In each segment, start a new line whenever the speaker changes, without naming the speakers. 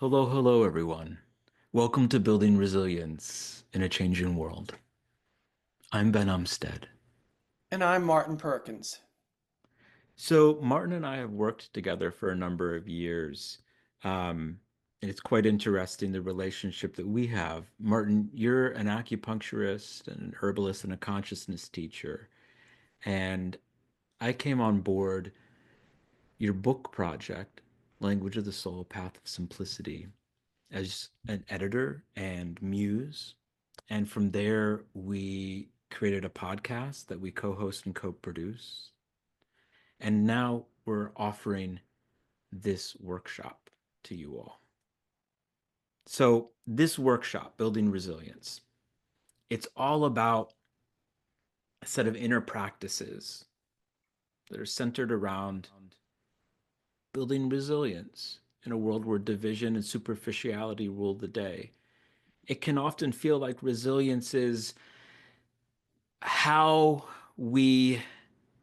Hello, hello, everyone. Welcome to Building Resilience in a Changing World. I'm Ben Umstead.
And I'm Martin Perkins.
So, Martin and I have worked together for a number of years. And it's quite interesting the relationship that we have. Martin, you're an acupuncturist and an herbalist and a consciousness teacher. And I came on board your book project, Language of the Soul, Path of Simplicity, as an editor and muse. And from there, we created a podcast that we co host and co produce. And now we're offering this workshop to you all. So, this workshop, Building Resilience, it's all about a set of inner practices that are centered around building resilience in a world where division and superficiality rule the day. It can often feel like resilience is how we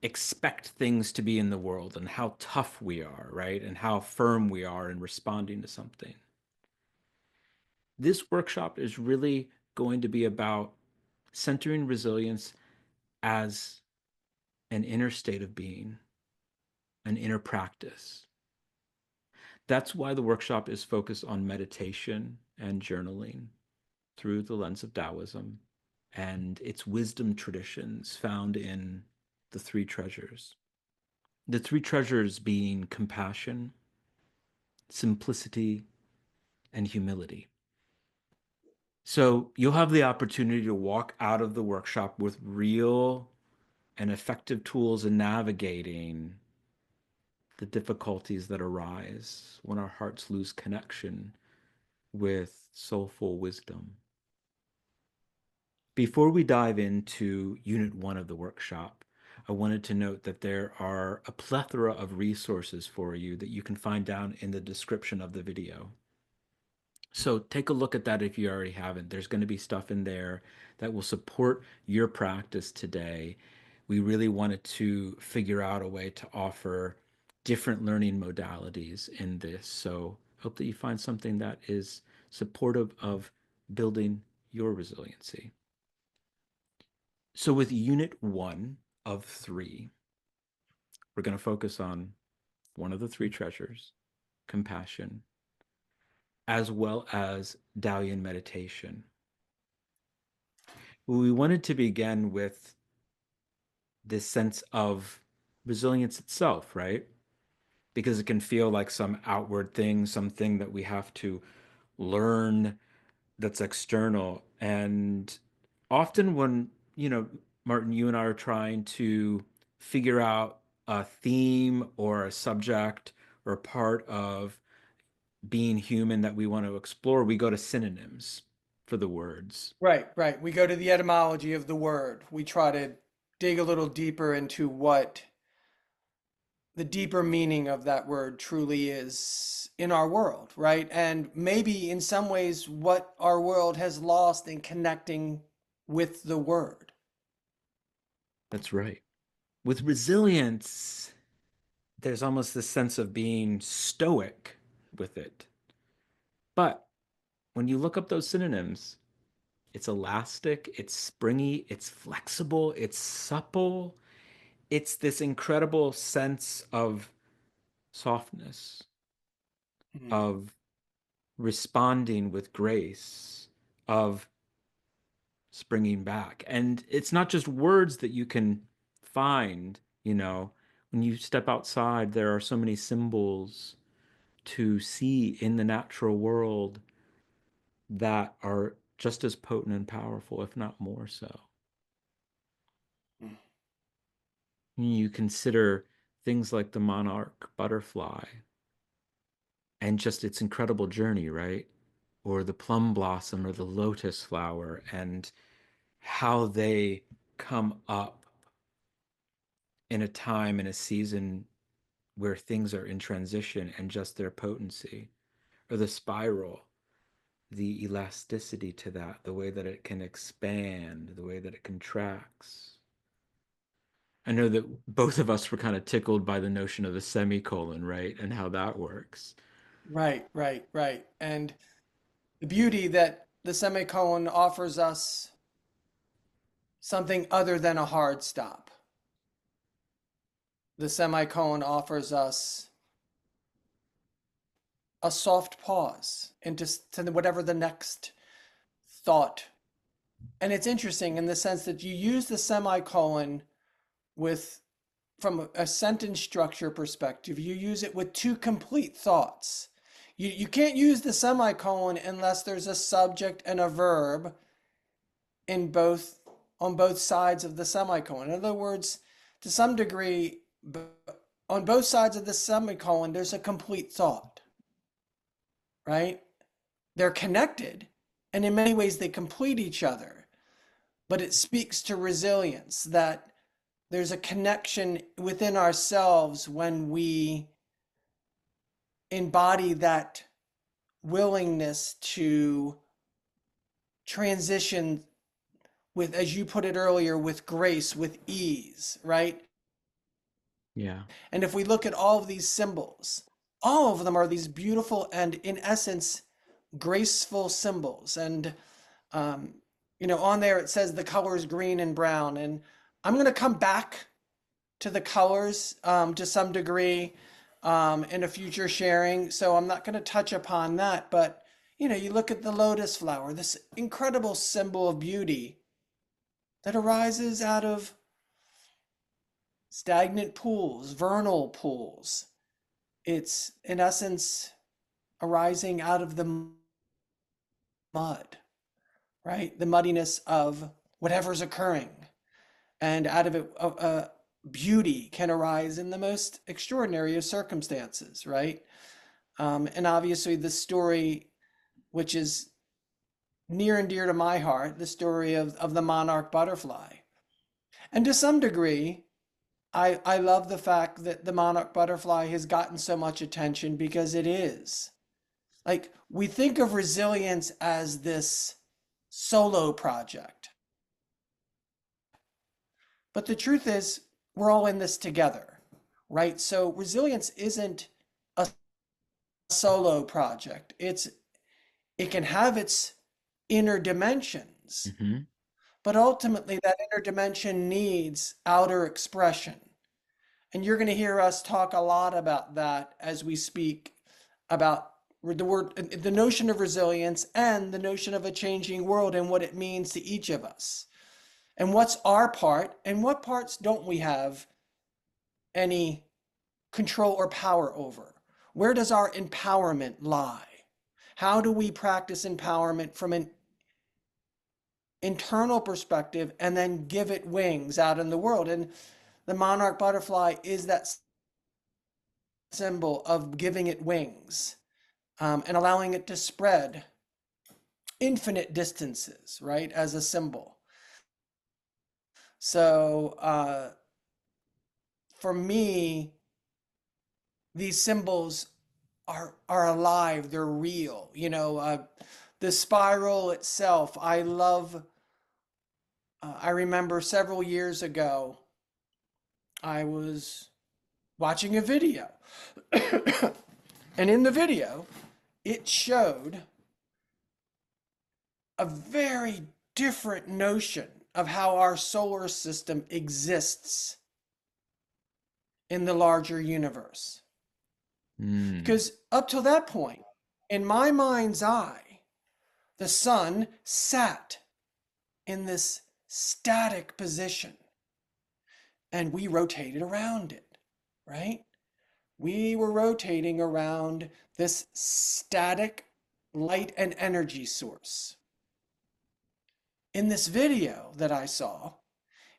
expect things to be in the world and how tough we are, right? And how firm we are in responding to something. This workshop is really going to be about centering resilience as an inner state of being, an inner practice. That's why the workshop is focused on meditation and journaling through the lens of Daoism and its wisdom traditions found in the three treasures. The three treasures being compassion, simplicity, and humility. So you'll have the opportunity to walk out of the workshop with real and effective tools in navigating the difficulties that arise when our hearts lose connection with soulful wisdom. Before we dive into Unit 1 of the workshop, I wanted to note that there are a plethora of resources for you that you can find down in the description of the video. So take a look at that if you already haven't. There's going to be stuff in there that will support your practice today. We really wanted to figure out a way to offer different learning modalities in this. So hope that you find something that is supportive of building your resiliency. So with Unit 1 of 3, we're going to focus on one of the three treasures, compassion, as well as Daoyin meditation. We wanted to begin with this sense of resilience itself, right? Because it can feel like some outward thing, something that we have to learn that's external. And often when, Martin, you and I are trying to figure out a theme or a subject or a part of being human that we want to explore, we go to synonyms for the words.
Right, right. We go to the etymology of the word. We try to dig a little deeper into what the deeper meaning of that word truly is in our world, right? And maybe in some ways what our world has lost in connecting with the word.
That's right. With resilience, there's almost this sense of being stoic with it. But when you look up those synonyms, it's elastic, it's springy, it's flexible, it's supple. It's this incredible sense of softness,
Mhm.
of responding with grace, of springing back. And it's not just words that you can find, when you step outside, there are so many symbols to see in the natural world that are just as potent and powerful, if not more so. You consider things like the monarch butterfly and just its incredible journey, right? Or the plum blossom or the lotus flower and how they come up in a time, in a season where things are in transition and just their potency. Or the spiral, the elasticity to that, the way that it can expand, the way that it contracts. I know that both of us were kind of tickled by the notion of the semicolon, right? And how that works.
Right, right, right. And the beauty that the semicolon offers us something other than a hard stop. The semicolon offers us a soft pause into to whatever the next thought. And it's interesting in the sense that you use the semicolon with, from a sentence structure perspective, you use it with two complete thoughts. You can't use the semicolon unless there's a subject and a verb in both, on both sides of the semicolon. In other words, to some degree, on both sides of the semicolon, there's a complete thought, right? They're connected, and in many ways they complete each other. But it speaks to resilience, that there's a connection within ourselves when we embody that willingness to transition with, as you put it earlier, with grace, with ease, right?
Yeah.
And if we look at all of these symbols, all of them are these beautiful and, in essence, graceful symbols. And, um, on there it says the colors green and brown. And I'm going to come back to the colors to some degree in a future sharing. So I'm not going to touch upon that. But, you look at the lotus flower, this incredible symbol of beauty that arises out of stagnant pools, vernal pools. It's, in essence, arising out of the mud, right? The muddiness of whatever's occurring. And out of it, beauty can arise in the most extraordinary of circumstances, right? And obviously, the story, which is near and dear to my heart, the story of the monarch butterfly. And to some degree, I love the fact that the monarch butterfly has gotten so much attention because it is. Like, we think of resilience as this solo project. But the truth is, we're all in this together, right? So resilience isn't a solo project. It can have its inner dimensions,
Hmm.
but ultimately that inner dimension needs outer expression. And you're going to hear us talk a lot about that as we speak about the notion of resilience and the notion of a changing world and what it means to each of us. And what's our part and what parts don't we have any control or power over? Where does our empowerment lie? How do we practice empowerment from an internal perspective and then give it wings out in the world? And the monarch butterfly is that symbol of giving it wings and allowing it to spread infinite distances, right, as a symbol. So for me, these symbols are alive, they're real. The spiral itself, I love. I remember several years ago, I was watching a video, and in the video, it showed a very different notion of how our solar system exists in the larger universe.
Mm.
Because up till that point, in my mind's eye, the sun sat in this static position and we rotated around it, right? We were rotating around this static light and energy source. In this video that I saw,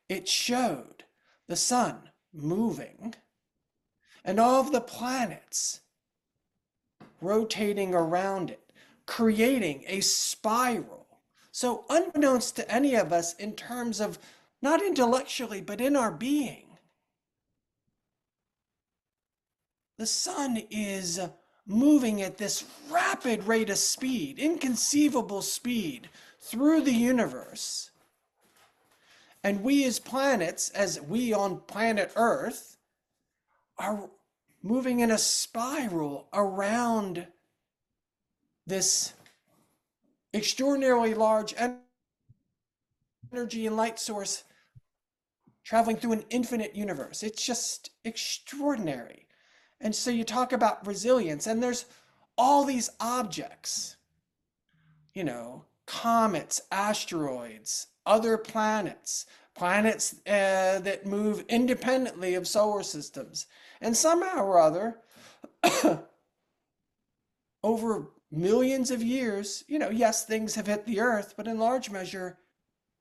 it showed the sun moving and all of the planets rotating around it, creating a spiral. So, unbeknownst to any of us, in terms of not intellectually, but in our being, the sun is moving at this rapid rate of speed, inconceivable speed, through the universe. And we as planets, as we on planet Earth, are moving in a spiral around this extraordinarily large energy and light source traveling through an infinite universe. It's just extraordinary. And so you talk about resilience, and there's all these objects, comets, asteroids, other planets, planets that move independently of solar systems. And somehow or other, over millions of years, yes, things have hit the earth, but in large measure,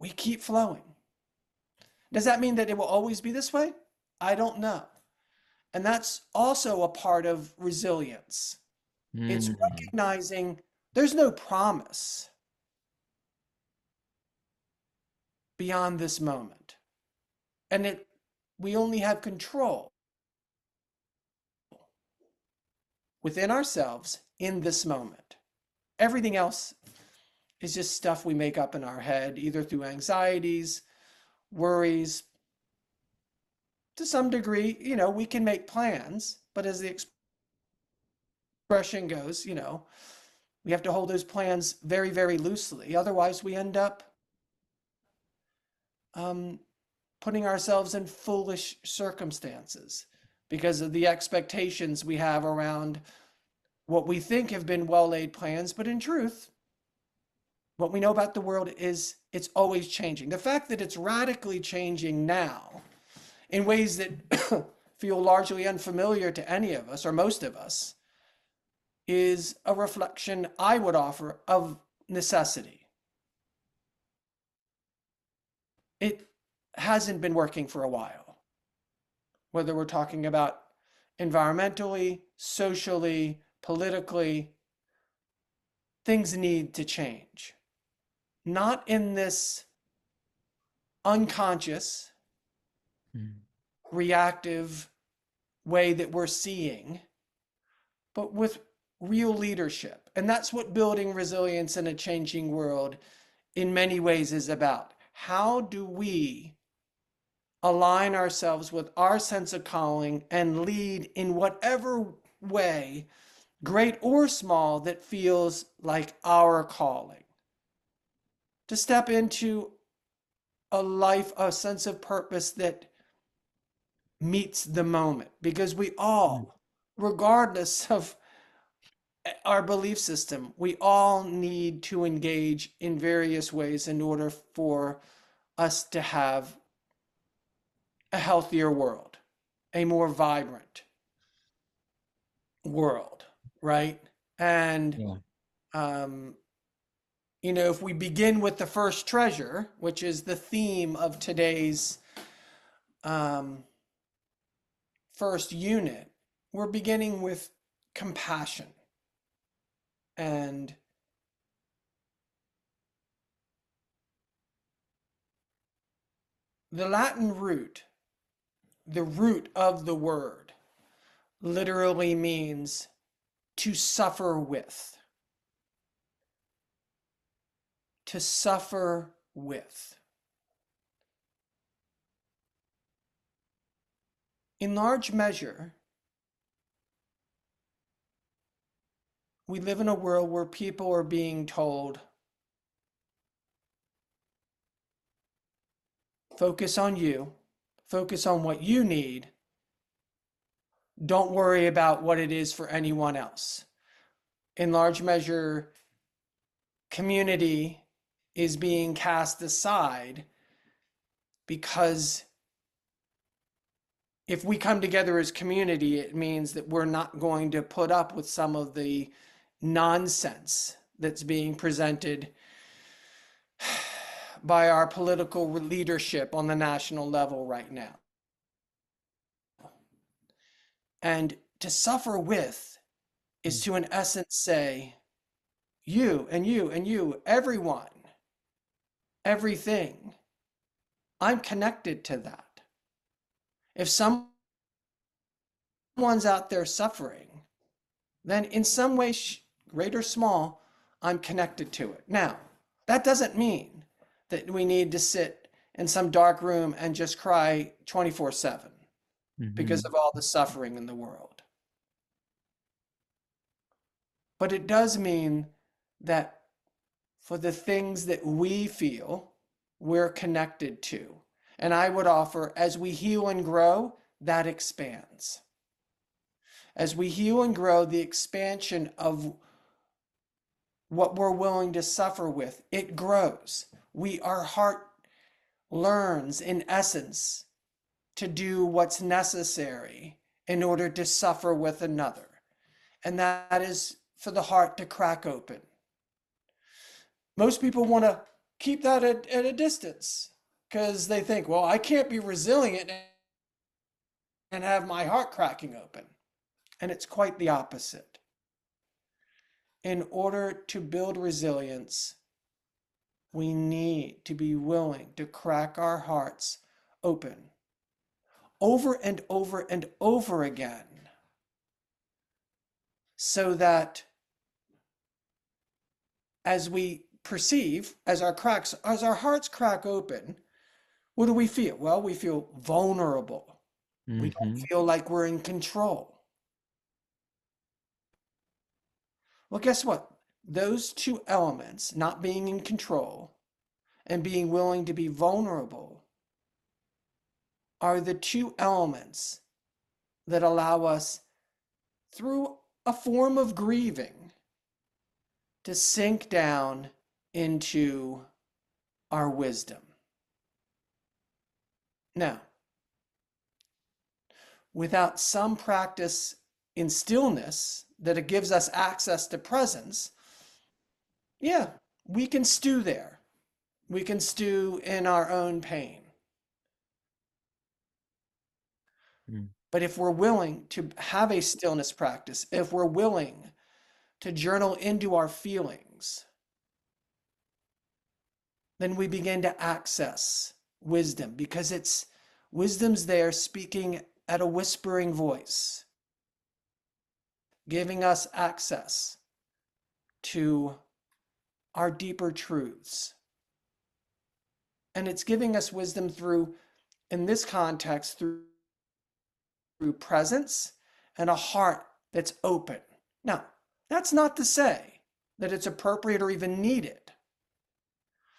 we keep flowing. Does that mean that it will always be this way? I don't know. And that's also a part of resilience. It's
Mm.
recognizing there's no promise beyond this moment. And we only have control within ourselves in this moment. Everything else is just stuff we make up in our head, either through anxieties, worries. To some degree, we can make plans, but as the expression goes, we have to hold those plans very, very loosely. Otherwise, we end up putting ourselves in foolish circumstances because of the expectations we have around what we think have been well-laid plans. But in truth, what we know about the world is it's always changing. The fact that it's radically changing now in ways that feel largely unfamiliar to any of us or most of us is a reflection, I would offer, of necessity. It hasn't been working for a while, whether we're talking about environmentally, socially, politically. Things need to change. Not in this unconscious,
Mm.
reactive way that we're seeing, but with real leadership. And that's what building resilience in a changing world in many ways is about. How do we align ourselves with our sense of calling and lead in whatever way, great or small, that feels like our calling? To step into a life, a sense of purpose that meets the moment. Because we
Mm.
all, regardless of our belief system, we all need to engage in various ways in order for us to have a healthier world, a more vibrant world, right? And,
Yeah.
um, if we begin with the first treasure, which is the theme of today's um, first unit, we're beginning with compassion. And the Latin root, the root of the word, literally means to suffer with. To suffer with. In large measure, we live in a world where people are being told, focus on you, focus on what you need, don't worry about what it is for anyone else. In large measure, community is being cast aside because if we come together as community, it means that we're not going to put up with some of the nonsense that's being presented by our political leadership on the national level right now. And to suffer with is
Mm.
to, in essence, say, you and you and you, everyone, everything, I'm connected to that. If someone's out there suffering, then in some way, great or small, I'm connected to it. Now, that doesn't mean that we need to sit in some dark room and just cry 24/7 because
Mhm.
of all the suffering in the world. But it does mean that for the things that we feel we're connected to. And I would offer, as we heal and grow, that expands. As we heal and grow, the expansion of what we're willing to suffer with, it grows. Our heart learns, in essence, to do what's necessary in order to suffer with another. And that is for the heart to crack open. Most people want to keep that at a distance because they think, well, I can't be resilient and have my heart cracking open. And it's quite the opposite. In order to build resilience, we need to be willing to crack our hearts open over and over and over again so that as we perceive, as our hearts crack open, what do we feel? Well, we feel vulnerable. We don't
Hmm.
feel like we're in control. Well, guess what? Those two elements, not being in control and being willing to be vulnerable, are the two elements that allow us, through a form of grieving, to sink down into our wisdom. Now, without some practice in stillness that it gives us access to presence, yeah, we can stew there. We can stew in our own pain. But if we're willing to have a stillness practice, if we're willing to journal into our feelings, then we begin to access wisdom because wisdom's there speaking at a whispering voice, giving us access to our deeper truths. And it's giving us wisdom through, in this context, through presence and a heart that's open. Now, that's not to say that it's appropriate or even needed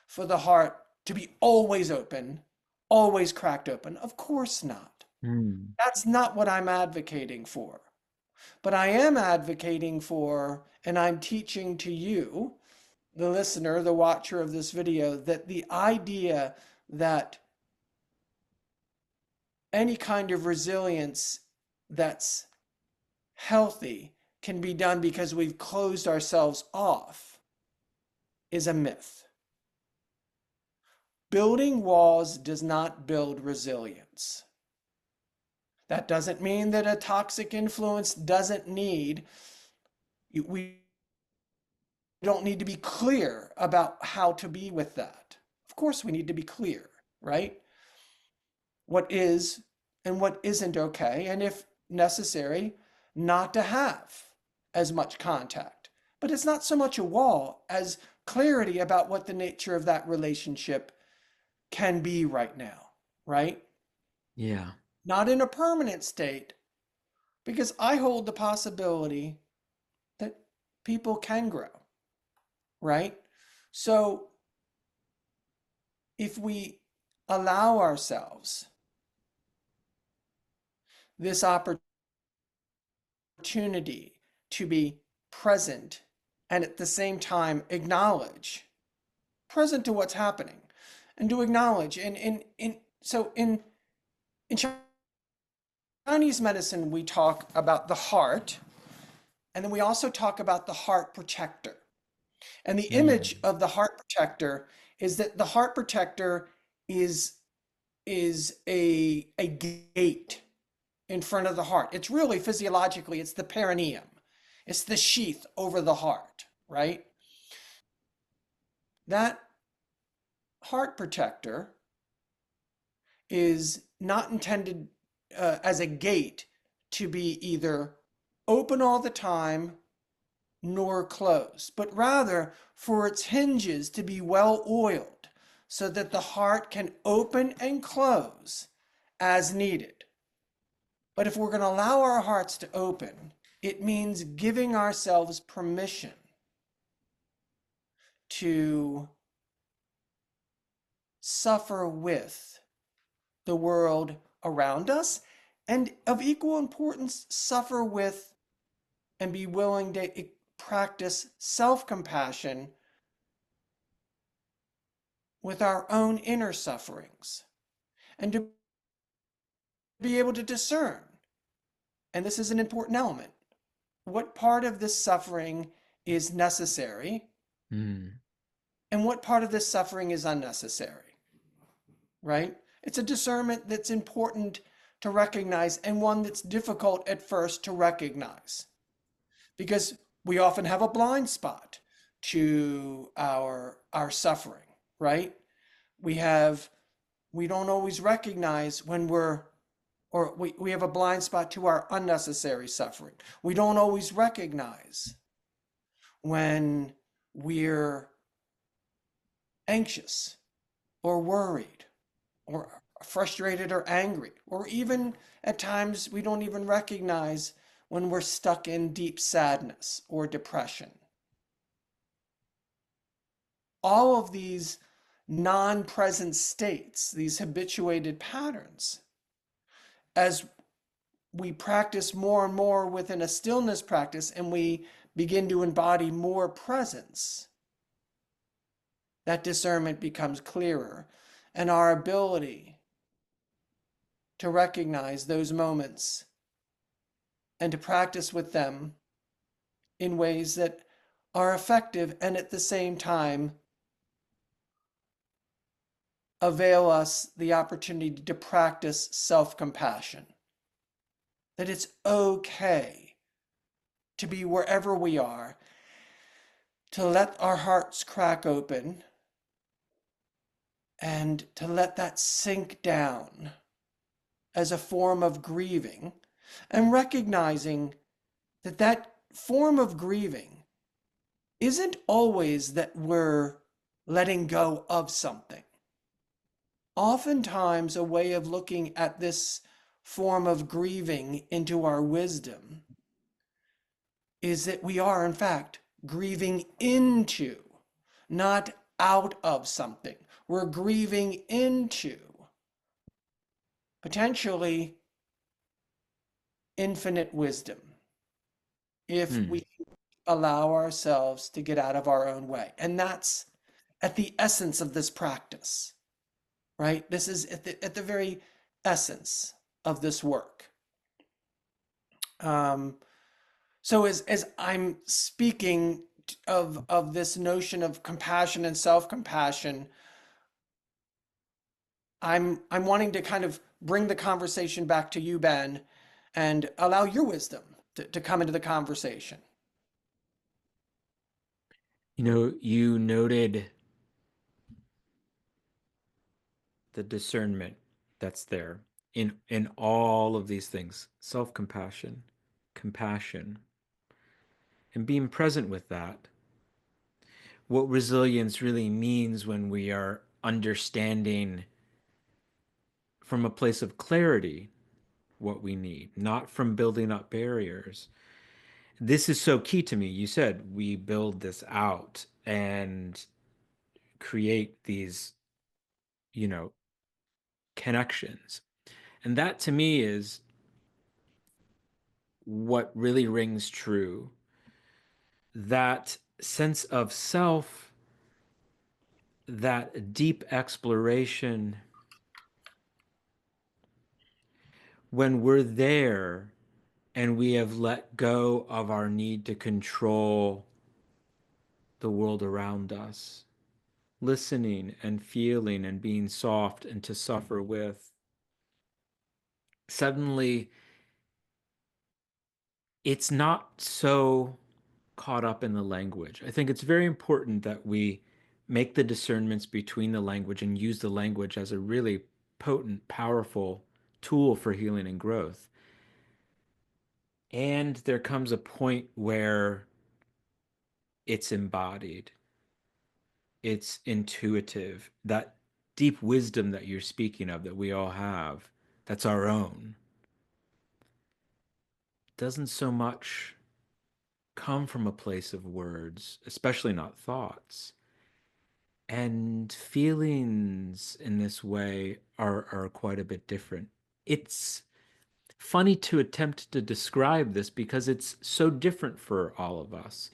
for the heart to be always open, always cracked open. Of course not.
Mm.
That's not what I'm advocating for. But I am advocating for, and I'm teaching to you, the listener, the watcher of this video, that the idea that any kind of resilience that's healthy can be done because we've closed ourselves off is a myth. Building walls does not build resilience. That doesn't mean that a toxic influence doesn't need, we don't need to be clear about how to be with that. Of course, we need to be clear, right? What is and what isn't okay, and if necessary, not to have as much contact. But it's not so much a wall as clarity about what the nature of that relationship can be right now, right?
Yeah.
Not in a permanent state, because I hold the possibility that people can grow, right? So if we allow ourselves this opportunity to be present and at the same time acknowledge, present to what's happening, and to acknowledge. In Chinese medicine, we talk about the heart, and then we also talk about the heart protector. And the image
Mm.
of the heart protector is that the heart protector is a gate in front of the heart. It's really physiologically, it's the perineum. It's the sheath over the heart, right? That heart protector is not intended as a gate to be either open all the time nor closed, but rather for its hinges to be well oiled so that the heart can open and close as needed. But if we're going to allow our hearts to open, it means giving ourselves permission to suffer with the world around us, and of equal importance, suffer with and be willing to practice self compassion with our own inner sufferings, and to be able to discern. And this is an important element. What part of this suffering is necessary,
Mm.
and what part of this suffering is unnecessary, right? It's a discernment that's important to recognize, and one that's difficult at first to recognize, because we often have a blind spot to our suffering, right? We have we don't always recognize when we have a blind spot to our unnecessary suffering. We don't always recognize when we're anxious or worried or frustrated or angry, or even at times we don't even recognize when we're stuck in deep sadness or depression. All of these non present states, these habituated patterns, as we practice more and more within a stillness practice and we begin to embody more presence, that discernment becomes clearer. And our ability to recognize those moments and to practice with them in ways that are effective and at the same time avail us the opportunity to practice self compassion. That it's okay to be wherever we are, to let our hearts crack open and to let that sink down as a form of grieving, and recognizing that that form of grieving isn't always that we're letting go of something. Oftentimes, a way of looking at this form of grieving into our wisdom is that we are, in fact, grieving into, not out of something. We're grieving into potentially infinite wisdom if
Mm.
we allow ourselves to get out of our own way. And that's at the essence of this practice, right? This is at the very essence of this work. Um, so as I'm speaking of this notion of compassion and self-compassion, I'm wanting to kind of bring the conversation back to you, Ben, and allow your wisdom to come into the conversation.
You noted the discernment that's there in all of these things, self-compassion, compassion, and being present with that. What resilience really means when we are understanding from a place of clarity what we need, not from building up barriers. This is so key to me. You said we build this out and create these, you know, connections. And that to me is what really rings true. That sense of self, that deep exploration, when we're there and we have let go of our need to control the world around us, listening and feeling and being soft and to suffer with, suddenly it's not so caught up in the language. I think it's very important that we make the discernments between the language and use the language as a really potent, powerful tool for healing and growth. And there comes a point where it's embodied, it's intuitive, that deep wisdom that you're speaking of, that we all have, that's our own, doesn't so much come from a place of words, especially not thoughts. And feelings in this way are quite a bit different. It's funny to attempt to describe this because it's so different for all of us.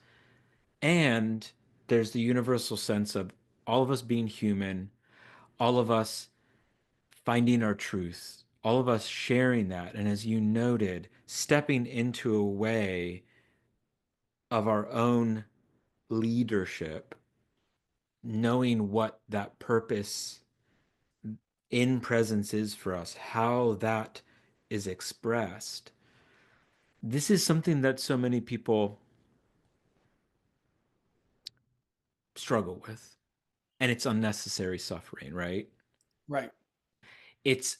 And there's the universal sense of all of us being human, all of us finding our truth, all of us sharing that. And as you noted, stepping into a way of our own leadership, knowing what that purpose in presence is for us, how that is expressed. This is something that so many people struggle with, and it's unnecessary suffering, right?
Right.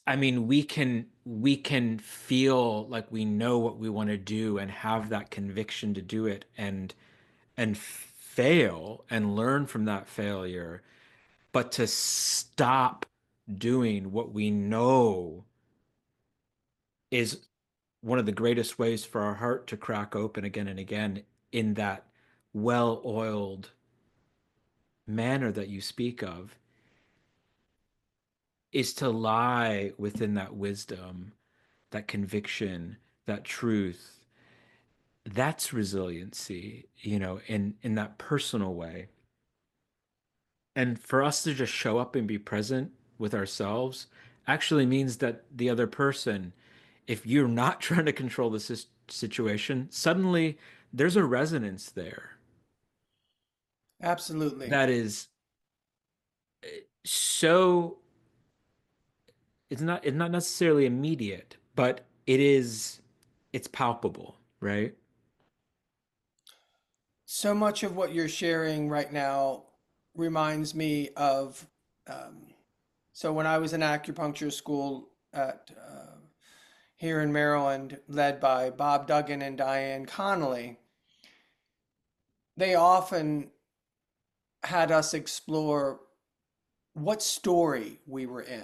I mean, we can feel like we know what we want to do and have that conviction to do it and fail and learn from that failure, but to stop doing what we know is one of the greatest ways for our heart to crack open again and again in that well-oiled manner that you speak of is to lie within that wisdom, that conviction, that truth. That's resiliency, in that personal way. And for us to just show up and be present with ourselves actually means that the other person, if you're not trying to control the situation, suddenly there's a resonance there
Absolutely.
that is so it's not necessarily immediate, but it's palpable, right?
So much of what you're sharing right now reminds me of um, so when I was in acupuncture school at here in Maryland, led by Bob Duggan and Diane Connolly, they often had us explore what story we were in.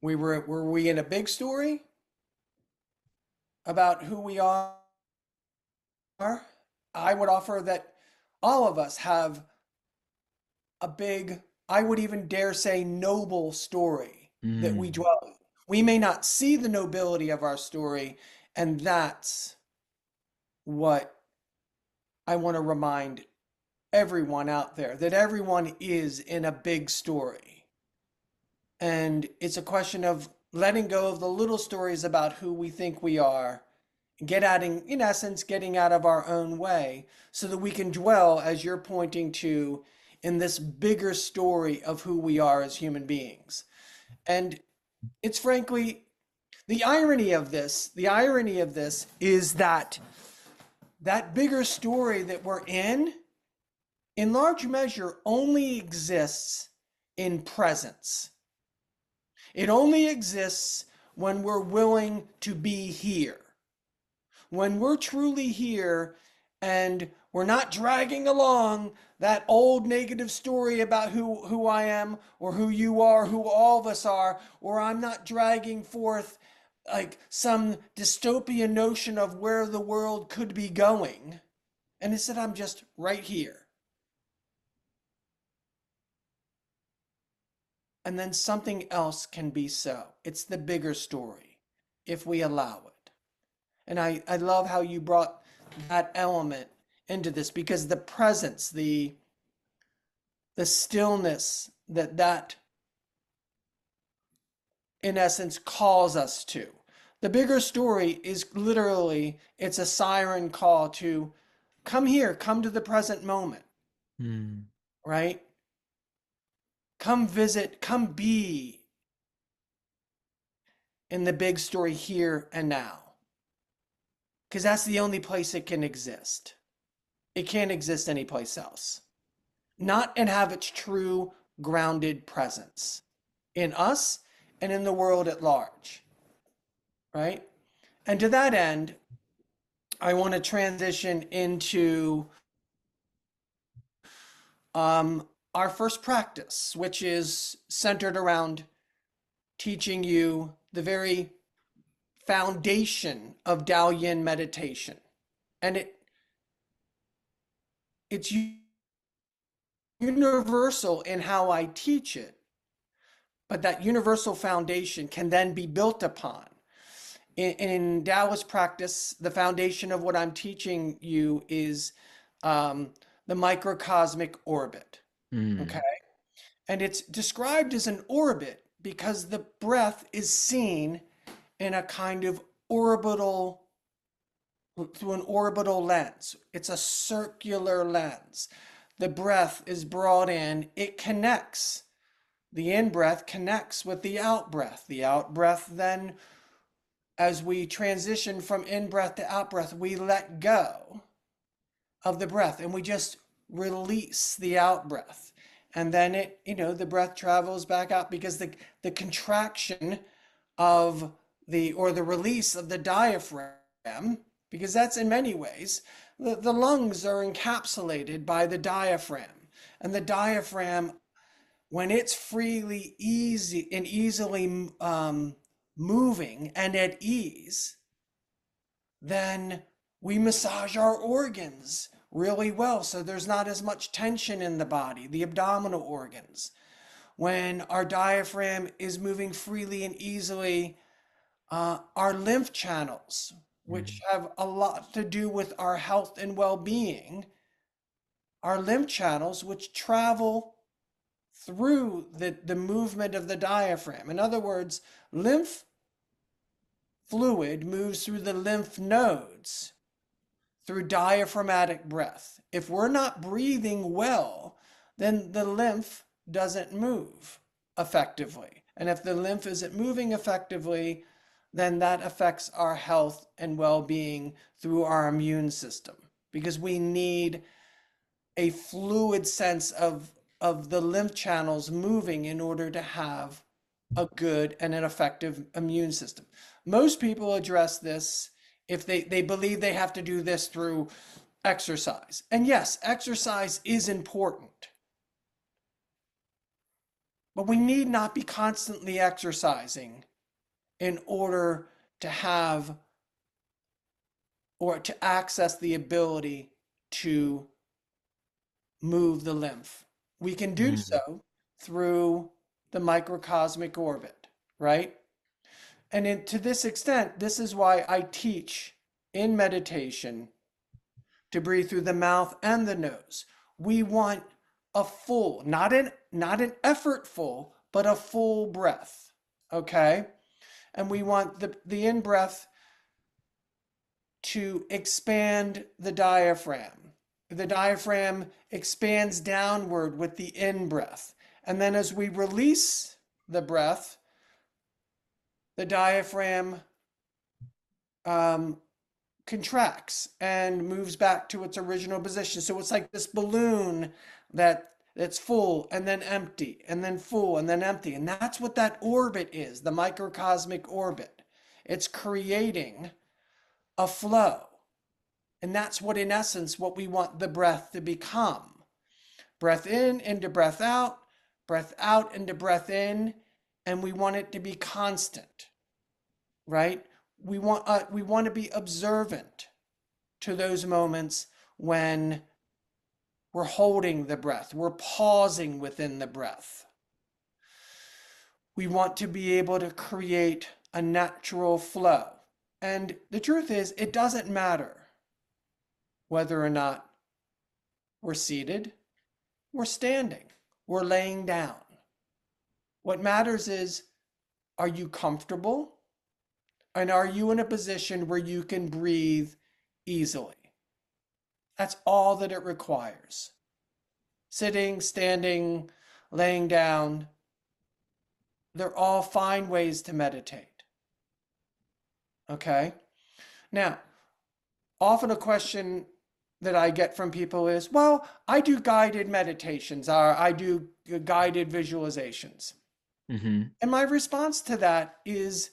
Were we in a big story about who we are? I would offer that all of us have a big, I would even dare say, noble story that we
Mm,
dwell in. We may not see the nobility of our story, and that's what I want to remind everyone out there, that everyone is in a big story. And it's a question of letting go of the little stories about who we think we are, in essence, getting out of our own way so that we can dwell, as you're pointing to, in this bigger story of who we are as human beings. And it's frankly the irony of this is that that bigger story that we're in large measure, only exists in presence. It only exists when we're willing to be here. When we're truly here and we're not dragging along that old negative story about who I am or who you are, who all of us are, or I'm not dragging forth like some dystopian notion of where the world could be going. And instead, I'm just right here. And then something else can be so. It's the bigger story if we allow it. And I love how you brought that element into this because the presence, the stillness that in essence calls us to. The bigger story is literally it's a siren call to come here, come to the present moment,
mm,
right? Come visit, come be in the big story here and now. Because that's the only place it can exist. It can't exist anyplace else. Not and have its true grounded presence in us and in the world at large, right? And to that end, I want to transition into our first practice, which is centered around teaching you the very foundation of Daoyin meditation. And it's universal in how I teach it, but that universal foundation can then be built upon. In Taoist practice, the foundation of what I'm teaching you is um, the microcosmic orbit. Okay.
Mm.
And it's described as an orbit because the breath is seen in a kind of orbital, through an orbital lens. It's a circular lens. The breath is brought in, it connects. The in breath connects with the out breath. The out breath then, as we transition from in breath to out breath, we let go of the breath and we just release the out breath. And then the breath travels back out because the contraction of or the release of the diaphragm, because that's in many ways, the lungs are encapsulated by the diaphragm. And the diaphragm, when it's freely easy and easily moving and at ease, then we massage our organs really well. So there's not as much tension in the body, the abdominal organs. When our diaphragm is moving freely and easily, our lymph channels, which
Mm.
have a lot to do with our health and well being, our lymph channels, which travel through the movement of the diaphragm. In other words, lymph fluid moves through the lymph nodes through diaphragmatic breath. If we're not breathing well, then the lymph doesn't move effectively. And if the lymph isn't moving effectively, then that affects our health and well being through our immune system because we need a fluid sense of the lymph channels moving in order to have a good and an effective immune system. Most people address this if they believe they have to do this through exercise. And yes, exercise is important, but we need not be constantly exercising in order to have or to access the ability to move the lymph. We can do
Mm.
so through the microcosmic orbit, right? And to this extent, this is why I teach in meditation to breathe through the mouth and the nose. We want a full, not an effortful, but a full breath. Okay? And we want the in breath to expand the diaphragm. The diaphragm expands downward with the in breath. And then as we release the breath, the diaphragm um, contracts and moves back to its original position. So it's like this balloon that's full and then empty and then full and then empty. And that's what that orbit is, the microcosmic orbit. It's creating a flow. And that's what, in essence, what we want the breath to become. Breath in into breath out into breath in, and we want it to be constant, right? We want to be observant to those moments when we're holding the breath, we're pausing within the breath. We want to be able to create a natural flow. And the truth is, it doesn't matter whether or not we're seated, we're standing, we're laying down. What matters is, are you comfortable? And are you in a position where you can breathe easily? That's all that it requires. Sitting, standing, laying down, they're all fine ways to meditate. Okay? Now, often a question that I get from people is, well, I do guided meditations or I do guided visualizations.
Mm-hmm.
And my response to that is,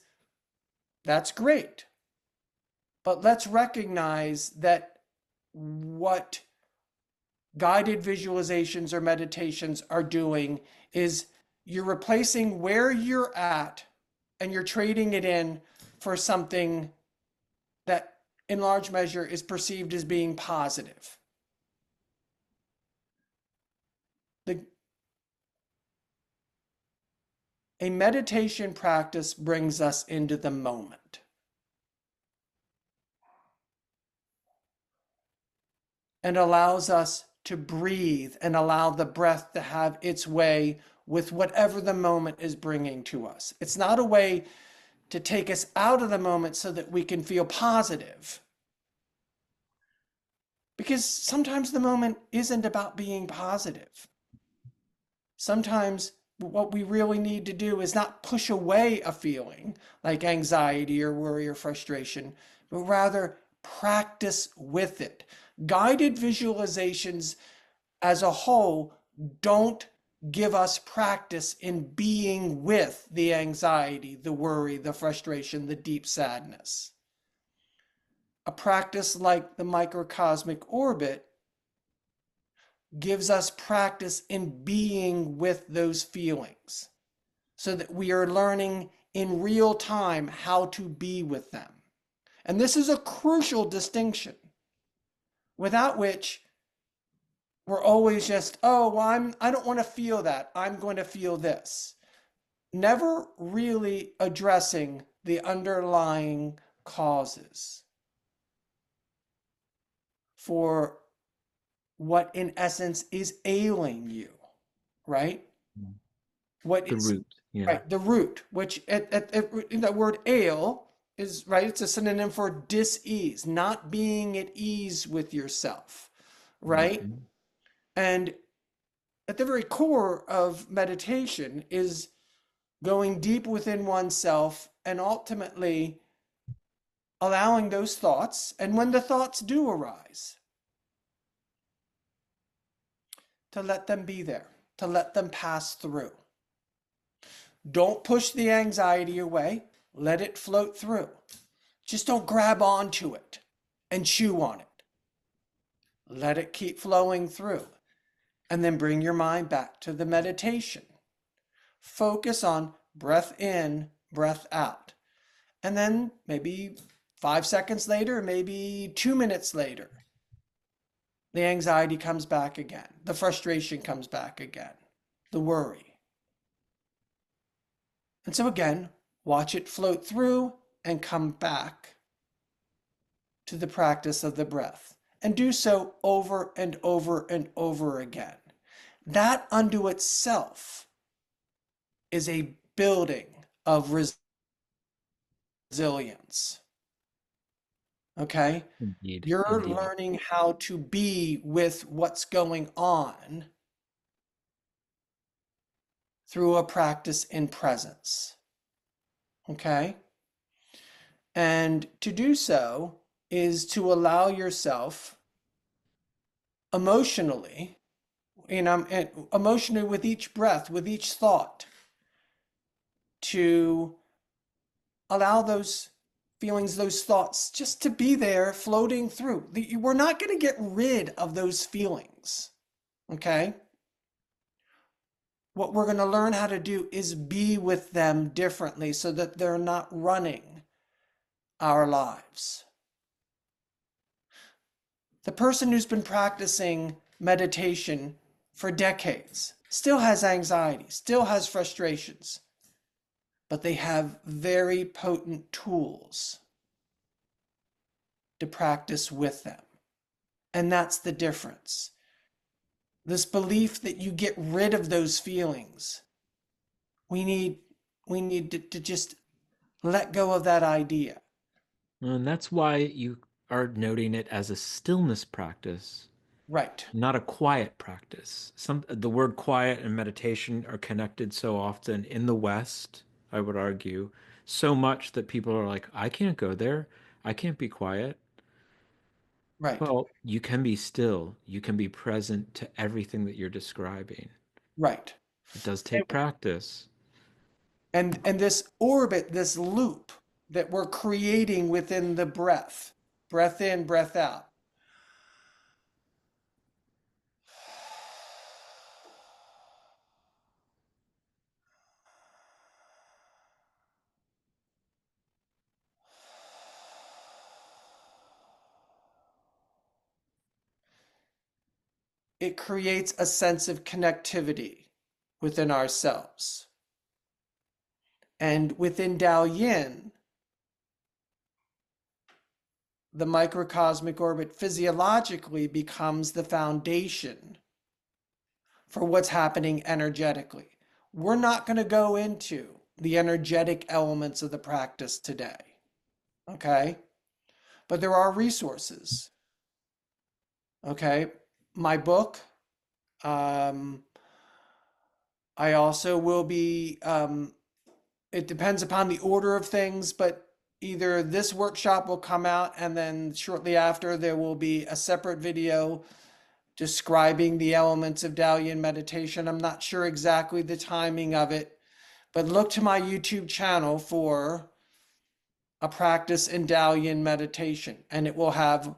that's great. But let's recognize that what guided visualizations or meditations are doing is you're replacing where you're at and you're trading it in for something that in large measure is perceived as being positive. A meditation practice brings us into the moment and allows us to breathe and allow the breath to have its way with whatever the moment is bringing to us. It's not a way to take us out of the moment so that we can feel positive. Because sometimes the moment isn't about being positive. Sometimes what we really need to do is not push away a feeling like anxiety or worry or frustration, but rather practice with it. Guided visualizations as a whole don't give us practice in being with the anxiety, the worry, the frustration, the deep sadness. A practice like the microcosmic orbit gives us practice in being with those feelings so that we are learning in real time how to be with them. And this is a crucial distinction without which we're always just, oh, well, I don't want to feel that. I'm going to feel this. Never really addressing the underlying causes for what in essence is ailing you, right?
Mm.
What
The
is
root. Yeah.
right, the root, which in the word ail is right, it's a synonym for dis-ease, not being at ease with yourself, right?
Mhm.
And at the very core of meditation is going deep within oneself and ultimately allowing those thoughts, and when the thoughts do arise, to let them be there, to let them pass through. Don't push the anxiety away, let it float through. Just don't grab onto it and chew on it. Let it keep flowing through. And then bring your mind back to the meditation. Focus on breath in, breath out. And then maybe 5 seconds later, maybe 2 minutes later, the anxiety comes back again. The frustration comes back again. The worry. And so again, watch it float through and come back to the practice of the breath. And do so over and over and over again. That unto itself is a building of resilience. Okay?
Indeed.
You're
Indeed.
learning how to be with what's going on through a practice in presence. Okay? And to do so is to allow yourself emotionally, emotionally with each breath, with each thought, to allow those feelings, those thoughts just to be there floating through. We're not going to get rid of those feelings. Okay? What we're going to learn how to do is be with them differently so that they're not running our lives. The person who's been practicing meditation for decades still has anxiety, still has frustrations, but they have very potent tools to practice with them. And that's the difference. This belief that you get rid of those feelings. We need to just let go of that idea.
And that's why you are noting it as a stillness practice,
Right.
not a quiet practice. The word quiet and meditation are connected so often in the West, I would argue, so much that people are like, I can't go there. I can't be quiet.
Right.
Well, you can be still. You can be present to everything that you're describing.
Right.
It does take practice.
And this orbit, this loop that we're creating within the breath, breath in, breath out. It creates a sense of connectivity within ourselves. And within Daoyin, the microcosmic orbit physiologically becomes the foundation for what's happening energetically. We're not going to go into the energetic elements of the practice today, okay? But there are resources, okay? My book, um, I also will be, it depends upon the order of things, but either this workshop will come out and then shortly after there will be a separate video describing the elements of Daoyin meditation. I'm not sure exactly the timing of it, but look to my YouTube channel for a practice in Daoyin meditation, and it will have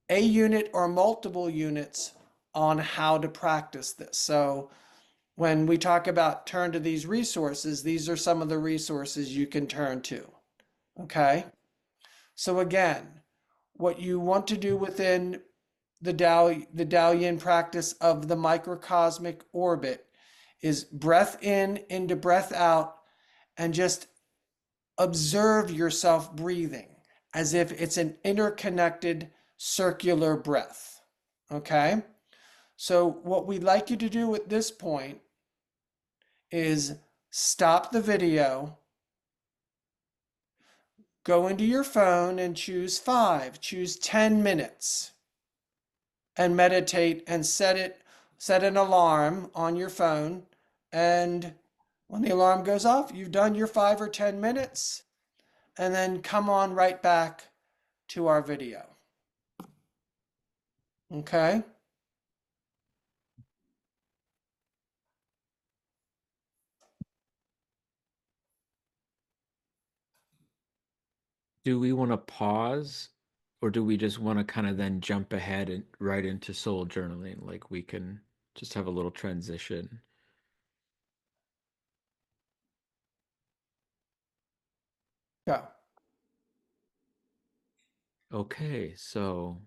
a unit or multiple units on how to practice this. So when we talk about turn to these resources, these are some of the resources you can turn to. Okay? So again, what you want to do within the Daoyin practice of the microcosmic orbit is breath in into breath out and just observe yourself breathing as if it's an interconnected circular breath. Okay? So, what we'd like you to do at this point is stop the video, go into your phone and choose 10 minutes and meditate and set an alarm on your phone. And when the alarm goes off, you've done your 5 or 10 minutes, and then come on right back to our video. Okay?
Do we want to pause or do we just want to kind of then jump ahead and right into soul journaling? Like we can just have a little transition.
Go.
Okay, so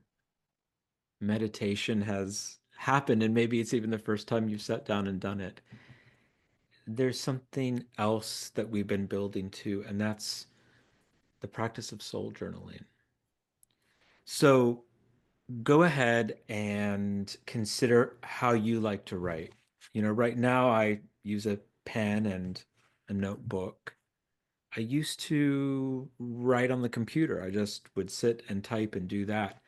meditation has happened, and maybe it's even the first time you've sat down and done it. There's something else that we've been building to, and that's the practice of soul journaling. So go ahead and consider how you like to write. Right now I use a pen and a notebook. I used to write on the computer. I just would sit and type and do that.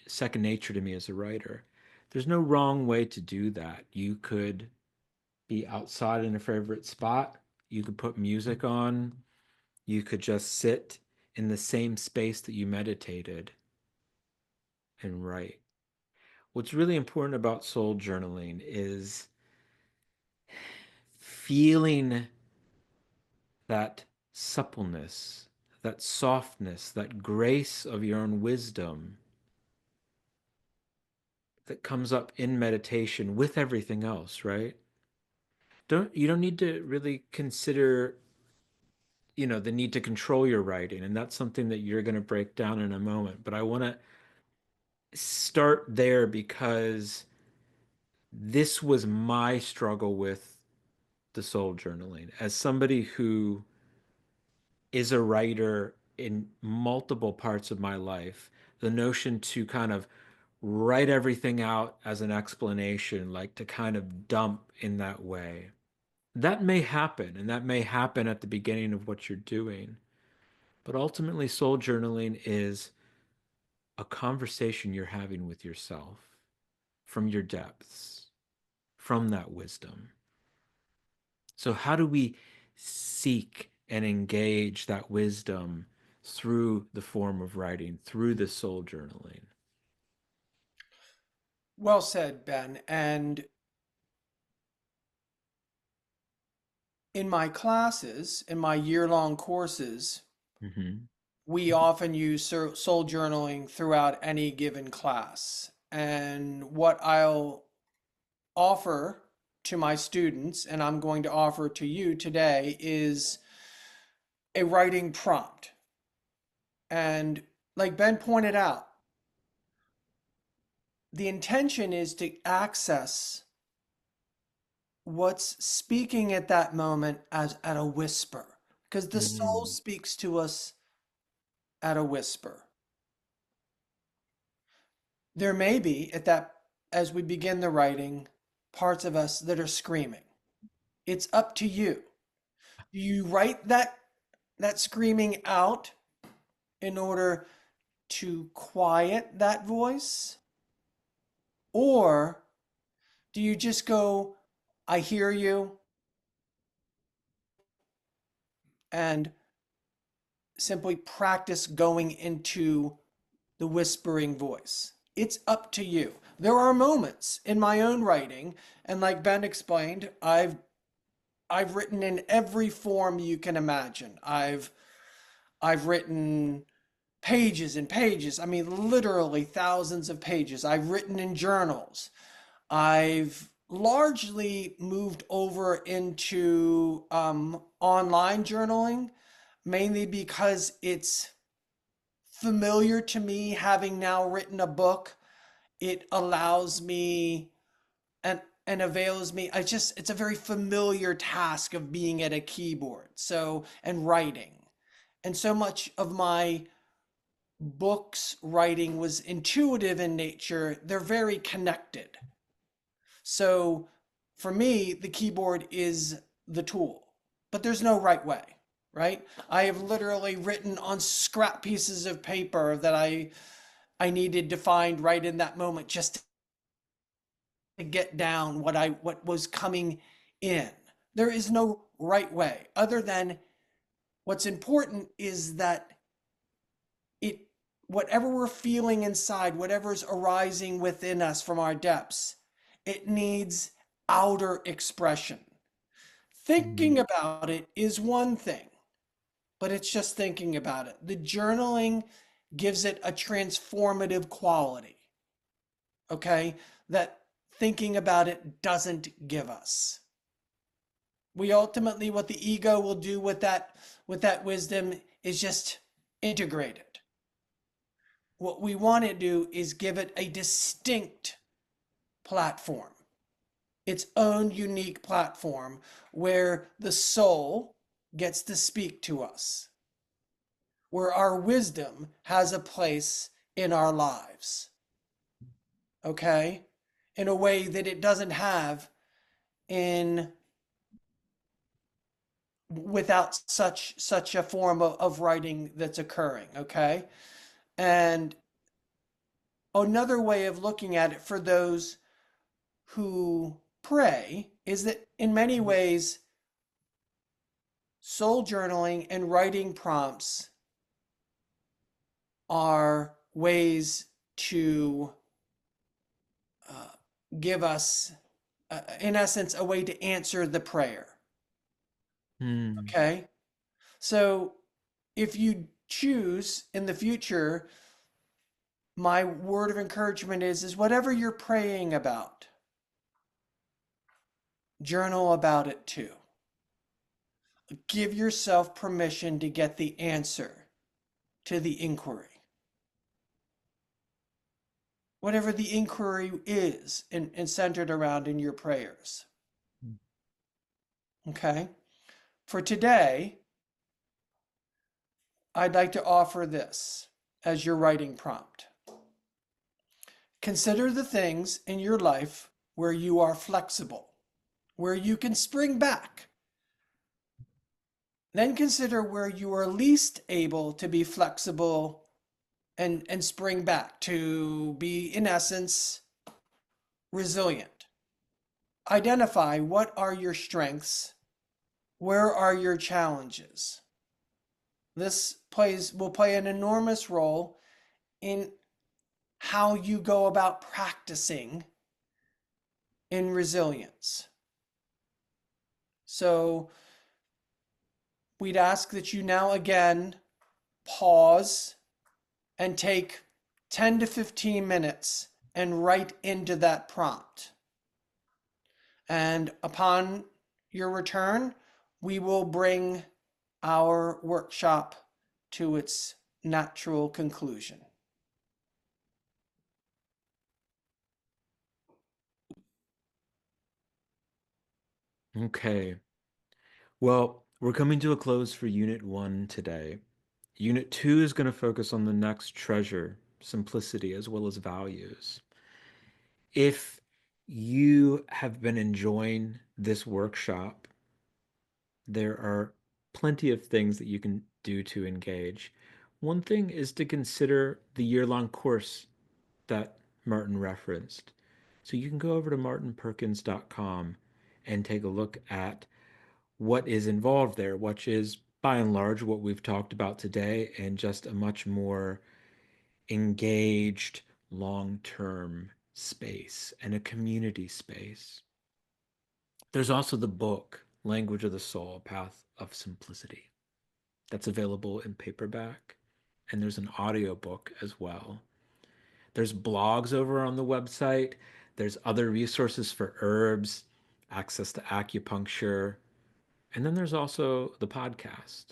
Second nature to me as a writer. There's no wrong way to do that. You could be outside in a favorite spot. You could put music on. You could just sit in the same space that you meditated and write. What's really important about soul journaling is feeling that suppleness, that softness, that grace of your own wisdom that comes up in meditation with everything else, right? You don't need to really consider, the need to control your writing, and that's something that you're going to break down in a moment, but I want to start there because this was my struggle with the soul journaling as somebody who is a writer in multiple parts of my life. The notion to kind of write everything out as an explanation, like to kind of dump in that way. That may happen, and that may happen at the beginning of what you're doing. But ultimately, soul journaling is a conversation you're having with yourself from your depths, from that wisdom. So, how do we seek and engage that wisdom through the form of writing, through the soul journaling?
Well said, Ben. And in my classes, in my year-long courses,
Hmm.
we often use soul journaling throughout any given class. And what I'll offer to my students, and I'm going to offer to you today, is a writing prompt. And like Ben pointed out, the intention is to access what's speaking at that moment as at a whisper, because the soul
Mm.
speaks to us at a whisper. There may be at that, as we begin the writing, parts of us that are screaming. It's up to you. Do you write that screaming out in order to quiet that voice? Or do you just go, I hear you, and simply practice going into the whispering voice? It's up to you. There are moments in my own writing, and like Ben explained, I've written in every form you can imagine. I've written pages and pages. I mean, literally thousands of pages. I've written in journals. I've largely moved over into online journaling, mainly because it's familiar to me, having now written a book. It allows me and avails me. It's a very familiar task of being at a keyboard. So, and writing. And so much of my books writing was intuitive in nature. They're very connected. So for me, the keyboard is the tool, but there's no right way, right? I have literally written on scrap pieces of paper that I needed to find right in that moment just to get down what was coming in. There is no right way other than what's important is that it whatever we're feeling inside, whatever's arising within us from our depths, it needs outer expression. Thinking
Mm.
about it is one thing, but it's just thinking about it. The journaling gives it a transformative quality, okay, that thinking about it doesn't give us. We ultimately, what the ego will do with that wisdom is just integrate it. What we want to do is give it a distinct platform, its own unique platform where the soul gets to speak to us, where our wisdom has a place in our lives, okay? In a way that it doesn't have in without such a form of writing that's occurring, okay? And another way of looking at it for those who pray is that in many ways, soul journaling and writing prompts are ways to uh, give us, in essence, a way to answer the prayer.
Mm.
Okay. So if you choose in the future, my word of encouragement is whatever you're praying about, journal about it too. Give yourself permission to get the answer to the inquiry. Whatever the inquiry is and centered around in your prayers. Okay? For today, I'd like to offer this as your writing prompt. Consider the things in your life where you are flexible, where you can spring back. Then consider where you are least able to be flexible and spring back, to be, in essence, resilient. Identify what are your strengths, where are your challenges. This will play an enormous role in how you go about practicing in resilience. So we'd ask that you now again pause and take 10 to 15 minutes and write into that prompt. And upon your return, we will bring our workshop to its natural conclusion.
Okay. Well, we're coming to a close for Unit 1 today. Unit 2 is going to focus on the next treasure, simplicity, as well as values. If you have been enjoying this workshop, there are plenty of things that you can do to engage. One thing is to consider the year-long course that Martin referenced. So you can go over to martinperkins.com and take a look at what is involved there, which is by and large what we've talked about today, and just a much more engaged long-term space and a community space. There's also the book, Language of the Soul, Path of Simplicity, that's available in paperback. And there's an audio book as well. There's blogs over on the website. There's other resources for herbs, access to acupuncture. And then there's also the podcast,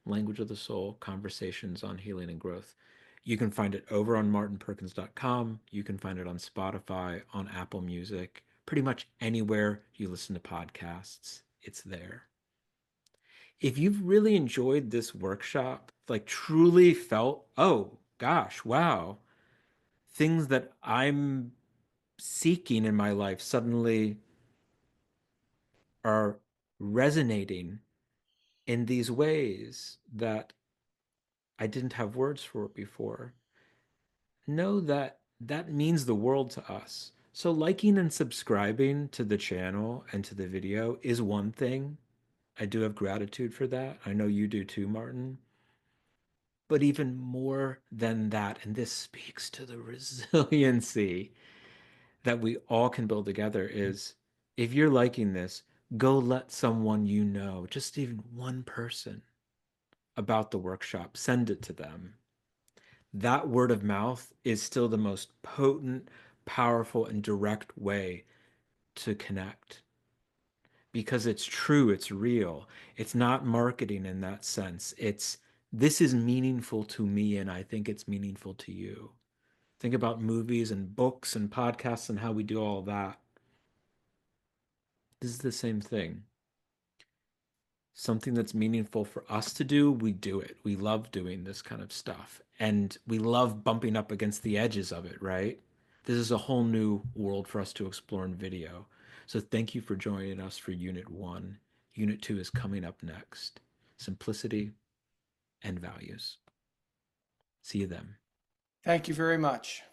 Language of the Soul, Conversations on Healing and Growth. You can find it over on martinperkins.com. You can find it on Spotify, on Apple Music, pretty much anywhere you listen to podcasts, it's there. If you've really enjoyed this workshop, like truly felt, oh gosh, wow, things that I'm seeking in my life suddenly are resonating in these ways that I didn't have words for it before. Know that that means the world to us. So liking and subscribing to the channel and to the video is one thing. I do have gratitude for that. I know you do too, Martin. But even more than that, and this speaks to the resiliency that we all can build together, is if you're liking this, go let someone you know, just even one person, about the workshop, send it to them. That word of mouth is still the most potent, powerful, and direct way to connect because it's true, it's real. It's not marketing in that sense. It's this is meaningful to me, and I think it's meaningful to you. Think about movies and books and podcasts and how we do all that. This is the same thing. Something that's meaningful for us to do, we do it. We love doing this kind of stuff. And we love bumping up against the edges of it, right? This is a whole new world for us to explore in video. So thank you for joining us for Unit 1. Unit 2 is coming up next. Simplicity and values. See you then.
Thank you very much.